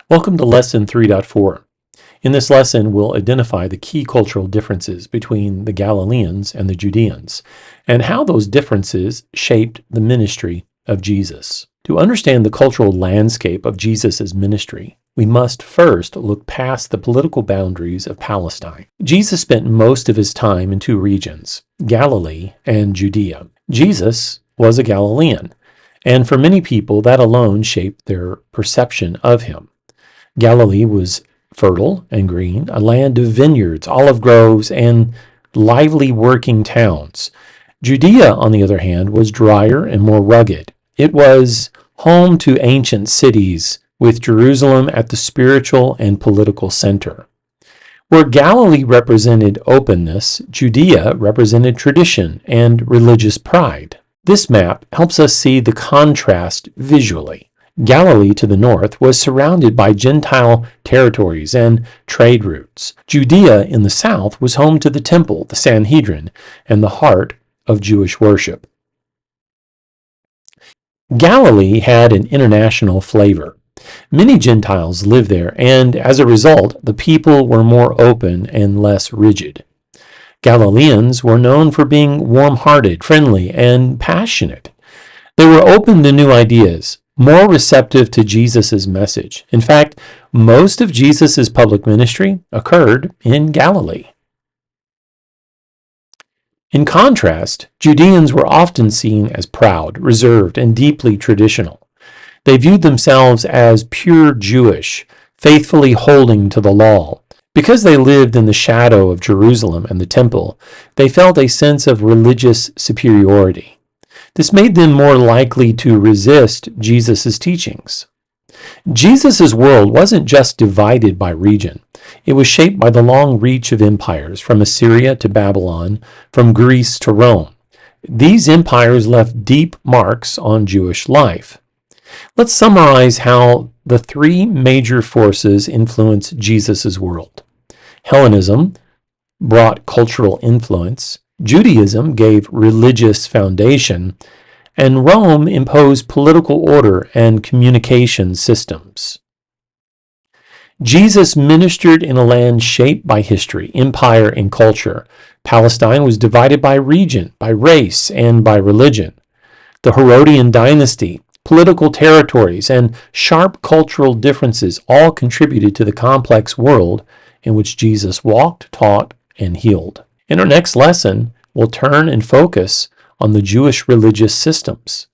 Welcome to Lesson 3.4. In this lesson, we'll identify the key cultural differences between the Galileans and the Judeans, and how those differences shaped the ministry of Jesus. To understand the cultural landscape of Jesus' ministry, we must first look past the political boundaries of Palestine. Jesus spent most of his time in two regions, Galilee and Judea. Jesus was a Galilean, and for many people, that alone shaped their perception of him. Galilee was fertile and green, a land of vineyards, olive groves, and lively working towns. Judea, on the other hand, was drier and more rugged. It was home to ancient cities, with Jerusalem at the spiritual and political center. Where Galilee represented openness, Judea represented tradition and religious pride. This map helps us see the contrast visually. Galilee to the north was surrounded by Gentile territories and trade routes. Judea in the south was home to the temple, the Sanhedrin, and the heart of Jewish worship. Galilee had an international flavor. Many Gentiles lived there, and as a result, the people were more open and less rigid. Galileans were known for being warm-hearted, friendly, and passionate. They were open to new ideas, more receptive to Jesus' message. In fact, most of Jesus' public ministry occurred in Galilee. In contrast, Judeans were often seen as proud, reserved, and deeply traditional. They viewed themselves as pure Jewish, faithfully holding to the law. Because they lived in the shadow of Jerusalem and the temple, they felt a sense of religious superiority. This made them more likely to resist Jesus' teachings. Jesus' world wasn't just divided by region. It was shaped by the long reach of empires, from Assyria to Babylon, from Greece to Rome. These empires left deep marks on Jewish life. Let's summarize how the three major forces influenced Jesus' world. Hellenism brought cultural influence. Judaism gave religious foundation, and Rome imposed political order and communication systems. Jesus ministered in a land shaped by history, empire, and culture. Palestine was divided by region, by race, and by religion. The Herodian dynasty, political territories, and sharp cultural differences all contributed to the complex world in which Jesus walked, taught, and healed. In our next lesson, we'll turn and focus on the Jewish religious systems.